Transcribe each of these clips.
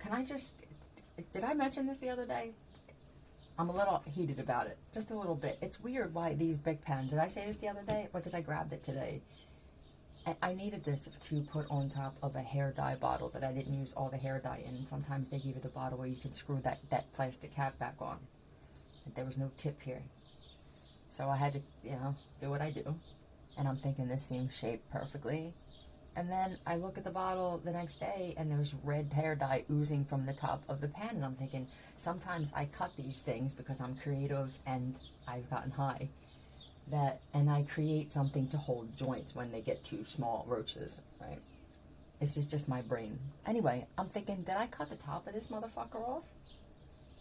can I just, did I mention this the other day? I'm a little heated about it, just a little bit. It's weird why these big pens, did I say this the other day? Because I grabbed it today. I needed this to put on top of a hair dye bottle that I didn't use all the hair dye in. And sometimes they give you the bottle where you can screw that plastic cap back on. But there was no tip here. So I had to, do what I do. And I'm thinking this seems shaped perfectly. And then I look at the bottle the next day and there's red hair dye oozing from the top of the pen. And I'm thinking, sometimes I cut these things because I'm creative and I've gotten high. And I create something to hold joints when they get too small, roaches, right? It's just my brain. Anyway, I'm thinking, did I cut the top of this motherfucker off?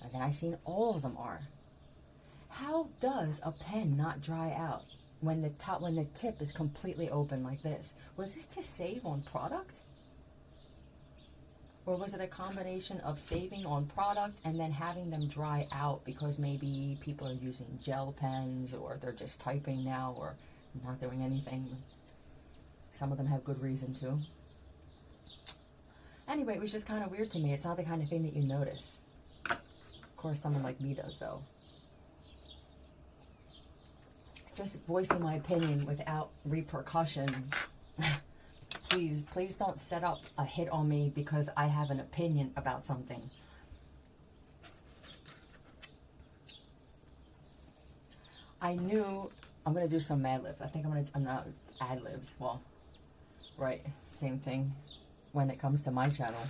And then I seen all of them are. How does a pen not dry out when the tip is completely open like this? Was this to save on product? Or was it a combination of saving on product and then having them dry out because maybe people are using gel pens or they're just typing now or not doing anything? Some of them have good reason to. Anyway, it was just kind of weird to me. It's not the kind of thing that you notice. Of course, someone like me does, though. Just voicing my opinion without repercussion. Please don't set up a hit on me because I have an opinion about something. I knew I'm going to do some Mad Libs. I think I'm not ad libs. Well, right, same thing when it comes to my channel,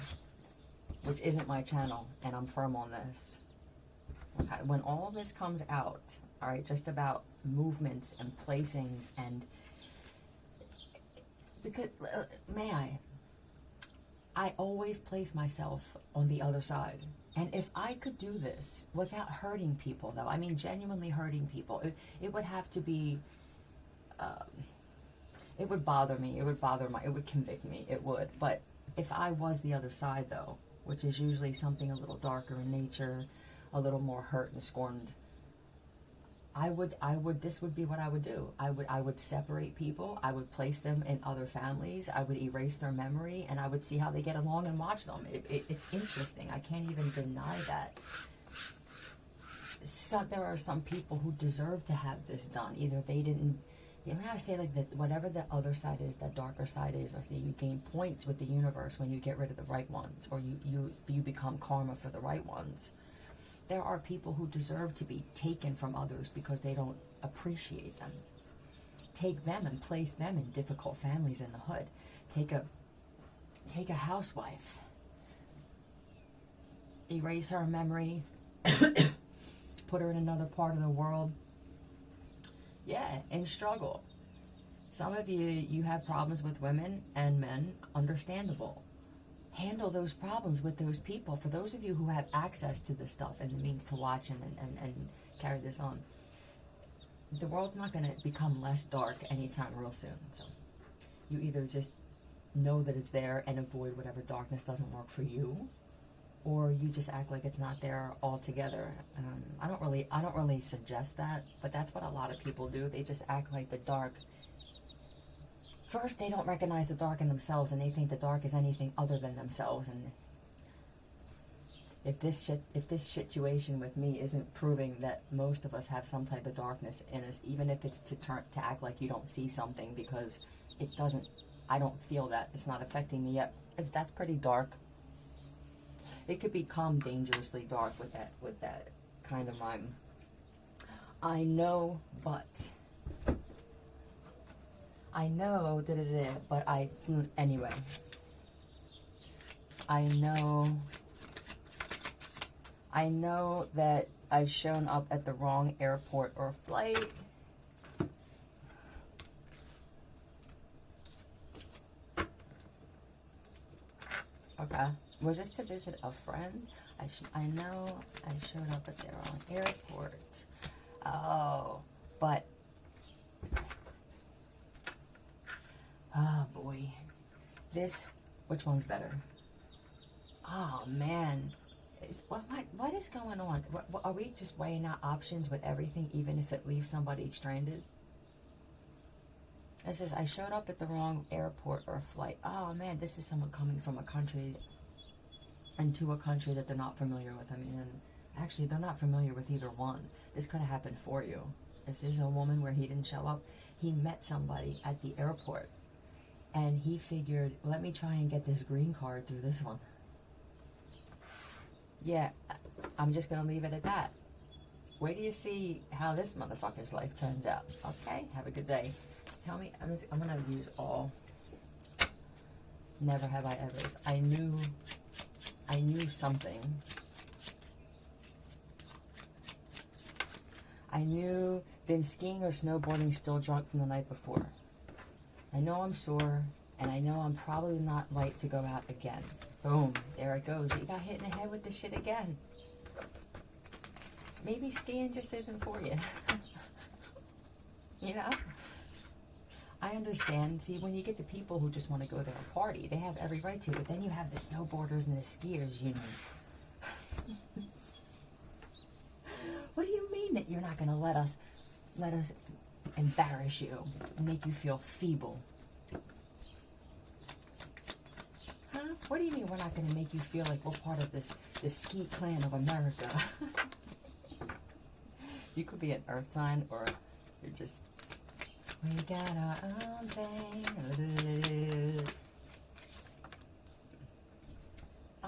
which isn't my channel, and I'm firm on this. Okay, when all of this comes out, all right, just about movements and placings and because, I always place myself on the other side. And if I could do this without hurting people, though, I mean genuinely hurting people, it would have to be, it would bother me, it would convict me, it would. But if I was the other side, though, which is usually something a little darker in nature, a little more hurt and scorned, this would be what I would do. I would separate people. I would place them in other families. I would erase their memory, and I would see how they get along and watch them. It's interesting. I can't even deny that. So there are some people who deserve to have this done. Either they didn't. I say like that. Whatever the other side is, that darker side is. I say you gain points with the universe when you get rid of the right ones, or you become karma for the right ones. There are people who deserve to be taken from others because they don't appreciate them. Take them and place them in difficult families in the hood. Take a housewife. Erase her memory. Put her in another part of the world. Yeah, and struggle. Some of you have problems with women and men. Understandable. Handle those problems with those people. For those of you who have access to this stuff and the means to watch and carry this on, the world's not going to become less dark anytime real soon. So you either just know that it's there and avoid whatever darkness doesn't work for you, or you just act like it's not there altogether. I don't really suggest that, but that's what a lot of people do. They just act like the dark. First, they don't recognize the dark in themselves, and they think the dark is anything other than themselves. And if this situation with me isn't proving that most of us have some type of darkness in us, even if it's to act like you don't see something because it doesn't. I don't feel that it's not affecting me yet. That's pretty dark. It could become dangerously dark with that kind of mind. I know, but. I know but anyway. I know that I've shown up at the wrong airport or flight. Okay. Was this to visit a friend? I know I showed up at the wrong airport. Oh, but oh boy, which one's better? Oh man, what is going on? Are we just weighing out options with everything, even if it leaves somebody stranded? It says, I showed up at the wrong airport or flight. Oh man, this is someone coming from a country. into a country that they're not familiar with. I mean, and actually, they're not familiar with either one. This could have happened for you. This is a woman where he didn't show up. He met somebody at the airport, and he figured, let me try and get this green card through this one. Yeah, I'm just going to leave it at that. Wait till you see how this motherfucker's life turns out. Okay, have a good day. Tell me, I'm going to use all. Never have I ever. I knew something. I knew, been skiing or snowboarding still drunk from the night before. I know I'm sore, and I know I'm probably not right to go out again. Boom, there it goes. You got hit in the head with the shit again. Maybe skiing just isn't for you. You know? I understand. See, when you get the people who just want to go there and party, they have every right to, but then you have the snowboarders and the skiers union. What do you mean that you're not going to let us embarrass you and make you feel feeble? Huh? What do you mean we're not going to make you feel like we're part of this ski clan of America? You could be an earth sign, or you're just, we got our own thing.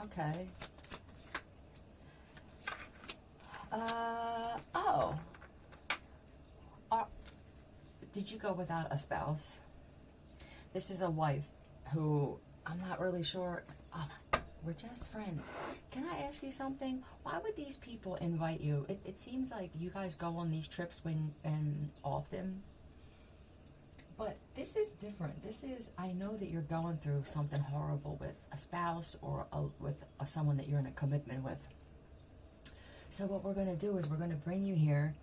Okay. Oh. Did you go without a spouse? This is a wife who, I'm not really sure. We're just friends. Can I ask you something? Why would these people invite you? It seems like you guys go on these trips and often. But this is different. This is, I know that you're going through something horrible with a spouse or with someone that you're in a commitment with. So what we're going to do is we're going to bring you here,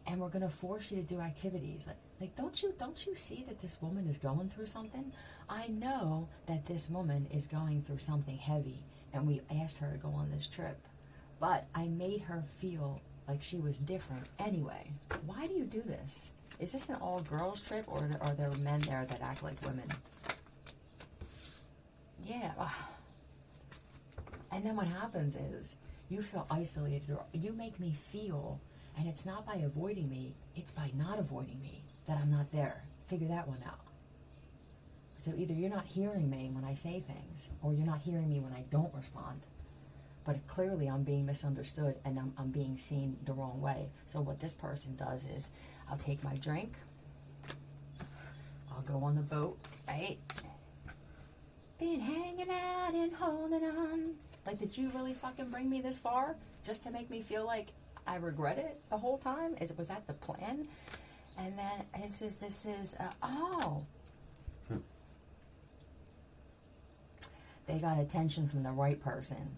and we're going to force you to do activities. Like don't you see that this woman is going through something? I know that this woman is going through something heavy, and we asked her to go on this trip. But I made her feel like she was different anyway. Why do you do this? Is this an all-girls trip, or are there men there that act like women? Yeah. And then what happens is you feel isolated, or you make me feel, and it's not by avoiding me, it's by not avoiding me, that I'm not there. Figure that one out. So either you're not hearing me when I say things, or you're not hearing me when I don't respond. But clearly I'm being misunderstood, and I'm being seen the wrong way. So what this person does is, I'll take my drink, I'll go on the boat, right? Been hanging out and holding on. Like, did you really fucking bring me this far just to make me feel like I regret it the whole time? Was that the plan? And then it says, they got attention from the right person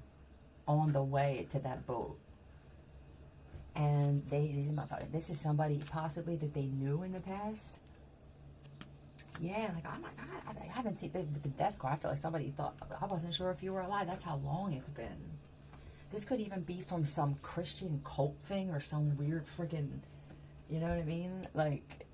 on the way to that boat. And this is somebody possibly that they knew in the past. Yeah, like, oh my God, I haven't seen the death card. I feel like somebody thought, I wasn't sure if you were alive. That's how long it's been. This could even be from some Christian cult thing or some weird freaking, you know what I mean? Like,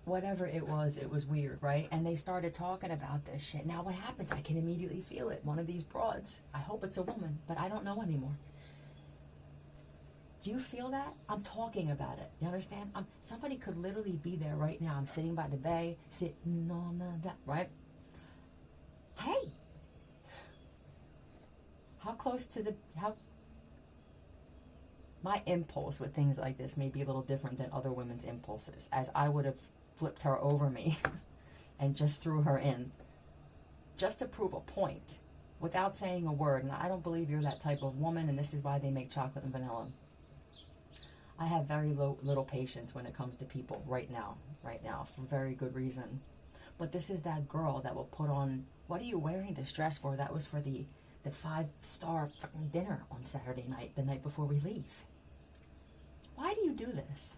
whatever it was weird, right? And they started talking about this shit. Now what happens? I can immediately feel it. One of these broads, I hope it's a woman, but I don't know anymore. Do you feel that? I'm talking about it. You understand? Somebody could literally be there right now. I'm sitting by the bay, sitting on that, right? Hey! How close to my impulse with things like this may be a little different than other women's impulses, as I would have flipped her over me and just threw her in just to prove a point without saying a word. And I don't believe you're that type of woman, and this is why they make chocolate and vanilla. I have very little patience when it comes to people right now, for very good reason. But this is that girl that will put on, what are you wearing this dress for? That was for the 5-star fucking dinner on Saturday night, the night before we leave. Why do you do this?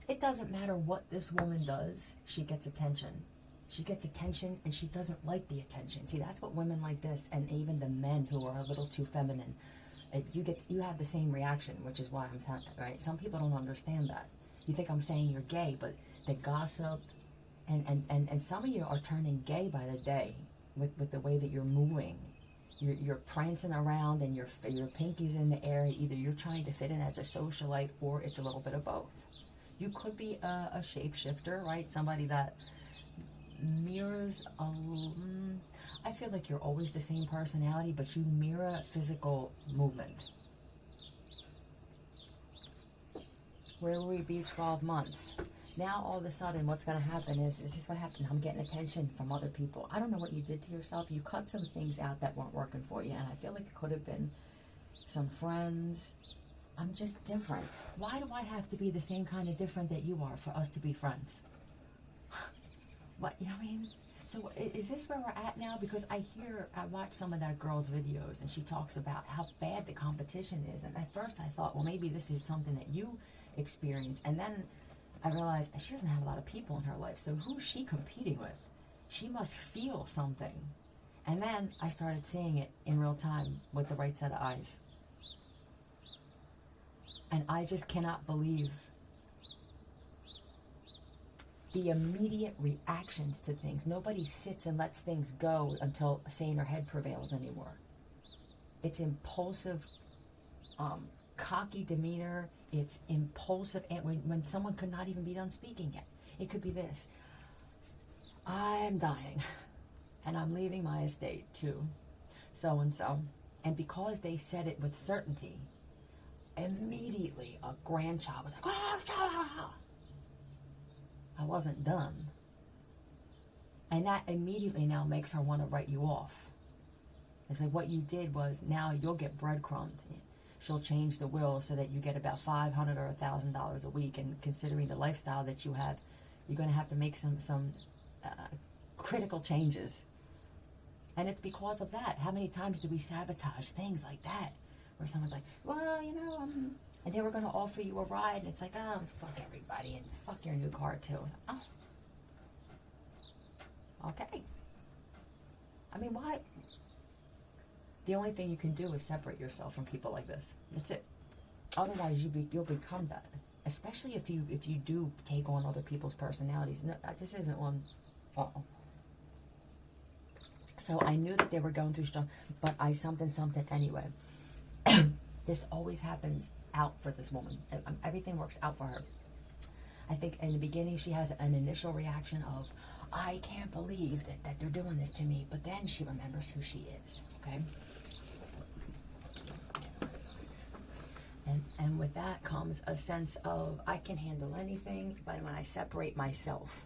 It doesn't matter what this woman does, she gets attention. She gets attention, and she doesn't like the attention. See, that's what women like this, and even the men who are a little too feminine, you have the same reaction, which is why I'm telling you, right? Some people don't understand that. You think I'm saying you're gay, but the gossip, and some of you are turning gay by the day. with the way that you're moving. You're prancing around and your pinky's in the air. Either you're trying to fit in as a socialite or it's a little bit of both. You could be a shapeshifter, right? Somebody that mirrors I feel like you're always the same personality, but you mirror physical movement. Where will we be 12 months? Now all of a sudden what's going to happen is, this is what happened, I'm getting attention from other people. I don't know what you did to yourself. You cut some things out that weren't working for you, and I feel like it could have been some friends. I'm just different. Why do I have to be the same kind of different that you are for us to be friends? What, you know what I mean? So is this where we're at now? Because I watch some of that girl's videos and she talks about how bad the competition is. And at first I thought, well, maybe this is something that you experience. And then I realized she doesn't have a lot of people in her life. So who is she competing with? She must feel something. And then I started seeing it in real time with the right set of eyes. And I just cannot believe the immediate reactions to things. Nobody sits and lets things go until a saner head prevails anymore. It's impulsive, cocky demeanor. It's impulsive, and when someone could not even be done speaking yet. It could be this: I'm dying, and I'm leaving my estate to so-and-so. And because they said it with certainty, immediately a grandchild was like, oh, I wasn't done. And that immediately now makes her want to write you off. It's like, what you did was, now you'll get breadcrumbed. She'll change the will so that you get about $500 or $1,000 a week. And considering the lifestyle that you have, you're going to have to make some critical changes. And it's because of that. How many times do we sabotage things like that? Where someone's like, well, you know, and they were going to offer you a ride, and it's like, oh, fuck everybody, and fuck your new car too. It's like, oh, okay. I mean, why? The only thing you can do is separate yourself from people like this. That's it. Otherwise, you'll become that. Especially if you do take on other people's personalities. No, this isn't one. So I knew that they were going through stuff, but I something anyway. This always happens out for this woman. Everything works out for her. I think in the beginning she has an initial reaction of, I can't believe that they're doing this to me. But then she remembers who she is. Okay? And with that comes a sense of, I can handle anything, but when I separate myself.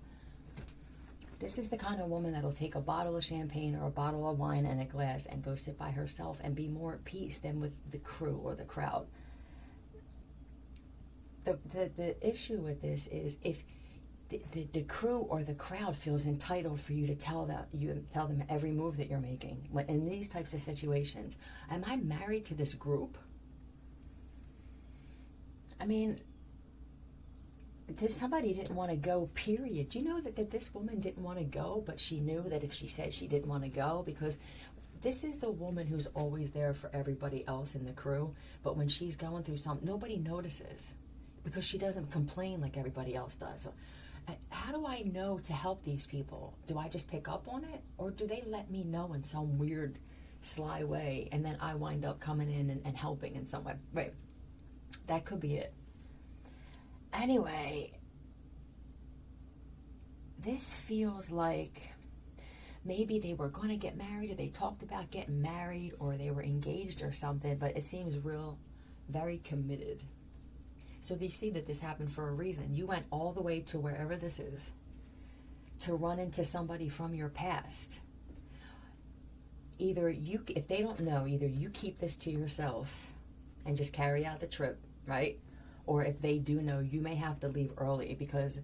This is the kind of woman that'll take a bottle of champagne or a bottle of wine and a glass and go sit by herself and be more at peace than with the crew or the crowd. The issue with this is, if the crew or the crowd feels entitled for you to tell them every move that you're making. When in these types of situations, am I married to this group? I mean, somebody didn't want to go, period. You know that this woman didn't want to go, but she knew that if she said she didn't want to go, because this is the woman who's always there for everybody else in the crew, but when she's going through something, nobody notices because she doesn't complain like everybody else does. So, how do I know to help these people? Do I just pick up on it, or do they let me know in some weird, sly way, and then I wind up coming in and helping in some way? Right. That could be it. Anyway, this feels like maybe they were going to get married, or they talked about getting married, or they were engaged or something, but it seems very committed. So you see that this happened for a reason. You went all the way to wherever this is to run into somebody from your past. If they don't know, either you keep this to yourself and just carry out the trip, right? Or if they do know, you may have to leave early, because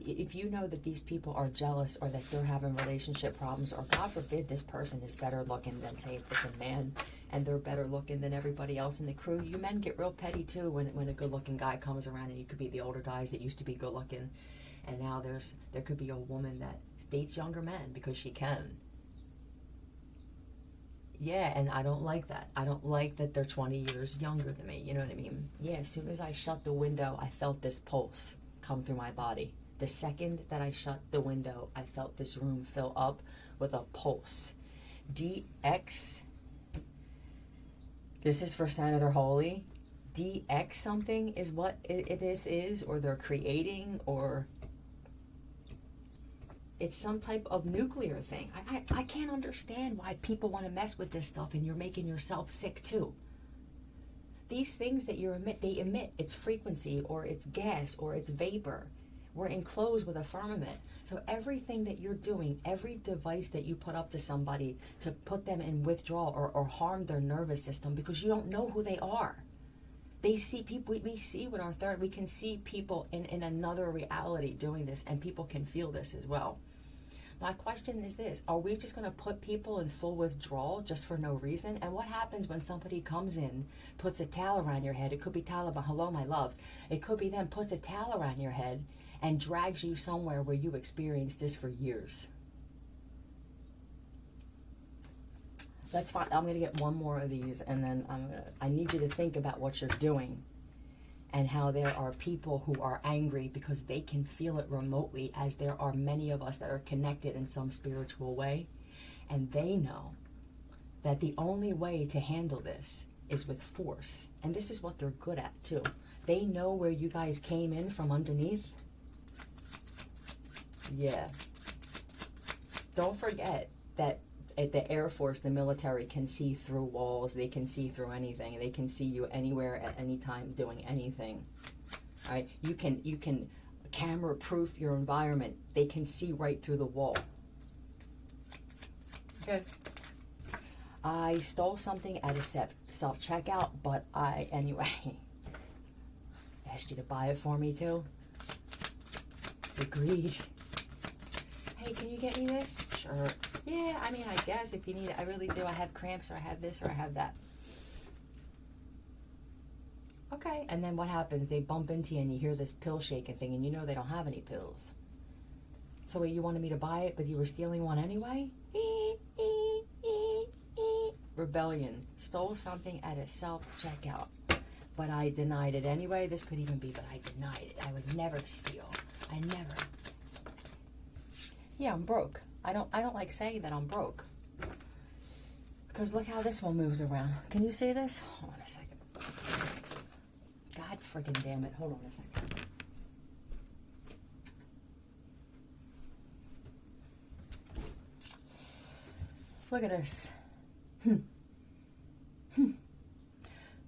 if you know that these people are jealous, or that they're having relationship problems, or God forbid this person is better looking than, say, if it's a man and they're better looking than everybody else in the crew. You men get real petty too when a good looking guy comes around, and you could be the older guys that used to be good looking, and now there could be a woman that dates younger men because she can. Yeah, and I don't like that. I don't like that they're 20 years younger than me. You know what I mean? Yeah, as soon as I shut the window, I felt this pulse come through my body. The second that I shut the window, I felt this room fill up with a pulse. DX, this is for Senator Hawley. DX something is what this is, or they're creating, or it's some type of nuclear thing. I can't understand why people want to mess with this stuff, and you're making yourself sick too. These things that you emit, they emit. It's frequency, or it's gas, or it's vapor. We're enclosed with a firmament. So everything that you're doing, every device that you put up to somebody to put them in withdrawal or harm their nervous system, because you don't know who they are. They see people, we see with our third, we can see people in another reality doing this, and people can feel this as well. My question is this: are we just going to put people in full withdrawal just for no reason? And what happens when somebody comes in, puts a towel around your head? It could be Taliban, hello my loves. It could be them, puts a towel around your head and drags you somewhere where you experienced this for years. That's fine. I'm going to get one more of these, and then I need you to think about what you're doing and how there are people who are angry because they can feel it remotely, as there are many of us that are connected in some spiritual way, and they know that the only way to handle this is with force. And this is what they're good at too. They know where you guys came in from underneath. Yeah. Don't forget that at the Air Force, the military can see through walls. They can see through anything. They can see you anywhere at any time doing anything. All right? You can camera proof your environment. They can see right through the wall. Okay. I stole something at a self-checkout, but anyway, asked you to buy it for me too. Agreed. Hey, can you get me this? Sure. Yeah, I mean, I guess if you need it, I really do. I have cramps, or I have this, or I have that. Okay, and then what happens? They bump into you and you hear this pill shaking thing, and you know they don't have any pills. So wait, you wanted me to buy it, but you were stealing one anyway? Rebellion. Stole something at a self-checkout, but I denied it anyway. This could even be, but I denied it. I would never steal. I never. Yeah, I'm broke. I don't like saying that I'm broke. Because look how this one moves around. Can you see this? Hold on a second. God friggin' damn it. Hold on a second. Look at this.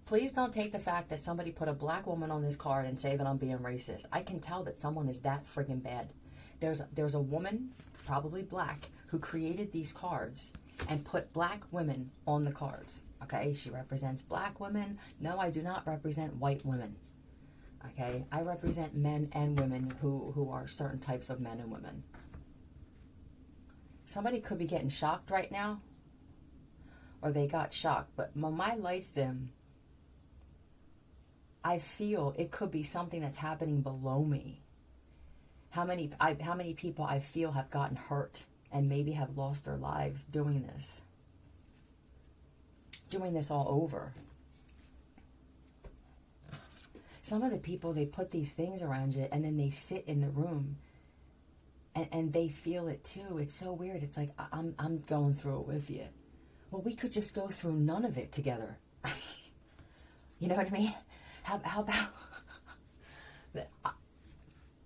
Please don't take the fact that somebody put a black woman on this card and say that I'm being racist. I can tell that someone is that friggin' bad. There's a woman, probably black, who created these cards and put black women on the cards. Okay, she represents black women. No, I do not represent white women. Okay, I represent men and women who are certain types of men and women. Somebody could be getting shocked right now, or they got shocked, but when my lights dim, I feel it could be something that's happening below me. How many people I feel have gotten hurt and maybe have lost their lives doing this all over. Some of the people, they put these things around you and then they sit in the room and they feel it too. It's so weird. It's like, I'm going through it with you. Well, we could just go through none of it together. You know what I mean? How about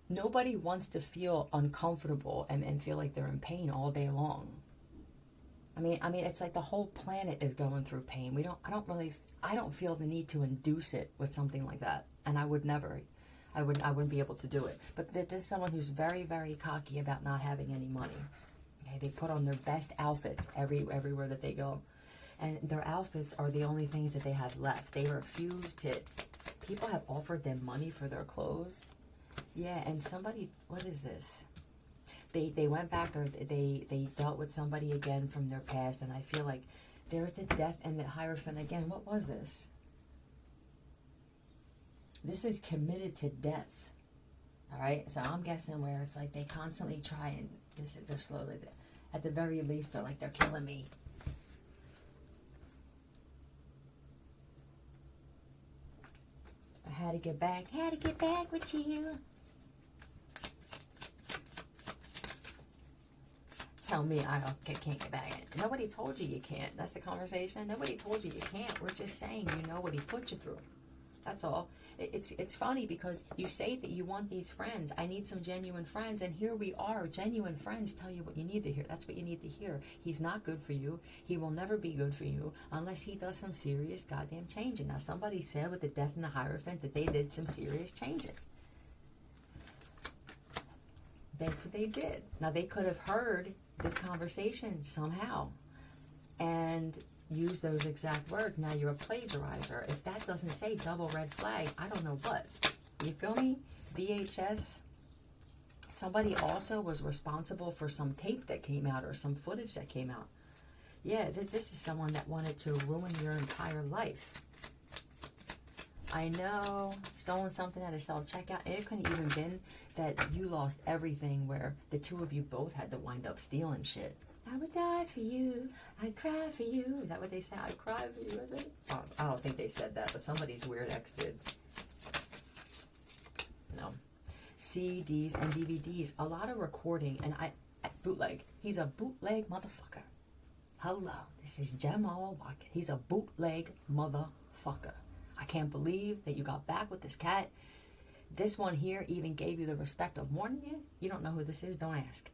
nobody wants to feel uncomfortable and feel like they're in pain all day long. I mean, it's like the whole planet is going through pain. I don't feel the need to induce it with something like that, and I would never. I wouldn't be able to do it. But there's someone who's very, very cocky about not having any money. Okay, they put on their best outfits everywhere that they go, and their outfits are the only things that they have left. They refuse to. People have offered them money for their clothes. Yeah, and somebody, what is this? They went back, or they dealt with somebody again from their past, and I feel like there's the death and the Hierophant again. What was this? This is committed to death. All right, so I'm guessing where it's like they constantly try and they're slowly, at the very least, they're like, they're killing me. I had to get back with you. tell me I can't get back in. Nobody told you you can't. That's the conversation. Nobody told you you can't. We're just saying you know what he put you through. That's all. It's funny because you say that you want these friends. I need some genuine friends, and here we are. Genuine friends tell you what you need to hear. That's what you need to hear. He's not good for you. He will never be good for you unless he does some serious goddamn changing. Now, somebody said with the Death and the Hierophant that they did some serious changing. That's what they did. Now, they could have heard this conversation somehow and use those exact words. Now you're a plagiarizer. If that doesn't say double red flag, I don't know what. You feel me? VHS. Somebody also was responsible for some tape that came out or some footage that came out. Yeah, this is someone that wanted to ruin your entire life. I know, stolen something at a self-checkout. And it couldn't even been that you lost everything where the two of you both had to wind up stealing shit. I would die for you. I'd cry for you. Is that what they say? I'd cry for you, I think. Oh, I don't think they said that, but somebody's weird ex did. No. CDs and DVDs. A lot of recording. And bootleg. He's a bootleg motherfucker. Hello. This is Jamal Watkins. He's a bootleg motherfucker. I can't believe that you got back with this cat. This one here even gave you the respect of warning you. You don't know who this is. Don't ask.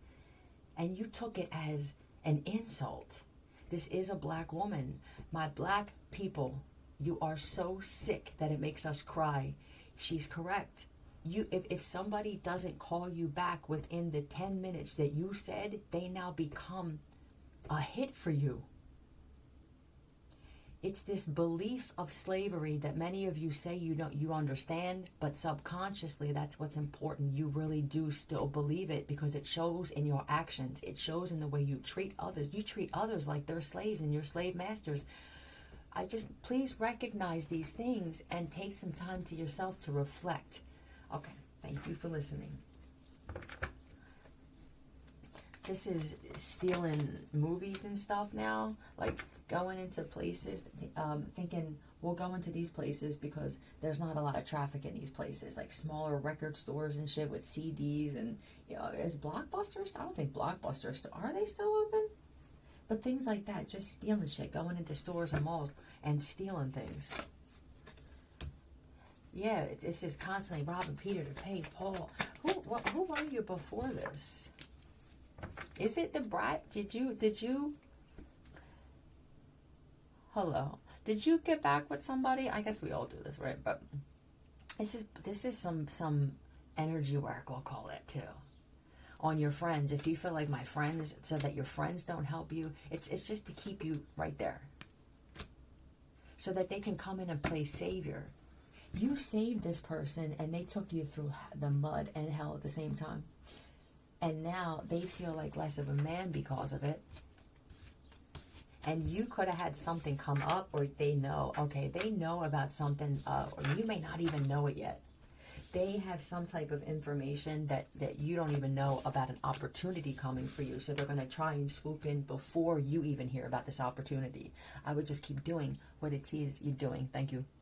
And you took it as an insult. This is a black woman. My black people, you are so sick that it makes us cry. She's correct. If somebody doesn't call you back within the 10 minutes that you said, they now become a hit for you. It's this belief of slavery that many of you say you understand, but subconsciously that's what's important. You really do still believe it because it shows in your actions. It shows in the way you treat others. You treat others like they're slaves and you're slave masters. Please recognize these things and take some time to yourself to reflect. Okay, thank you for listening. This is stealing movies and stuff now, like going into places, thinking we'll go into these places because there's not a lot of traffic in these places, like smaller record stores and shit with CDs and, is Blockbuster, I don't think Blockbuster, are they still open? But things like that, just stealing shit, going into stores and malls and stealing things. Yeah, it's just constantly robbing Peter to pay Paul. Who were you before this? Is it the brat? Did you? Hello. Did you get back with somebody? I guess we all do this, right? But this is some energy work, we'll call it too. On your friends. If you feel like my friends, so that your friends don't help you, it's just to keep you right there. So that they can come in and play savior. You saved this person and they took you through the mud and hell at the same time. And now they feel like less of a man because of it. And you could have had something come up, or they know about something, or you may not even know it yet. They have some type of information that you don't even know about, an opportunity coming for you. So they're going to try and swoop in before you even hear about this opportunity. I would just keep doing what it is you're doing. Thank you.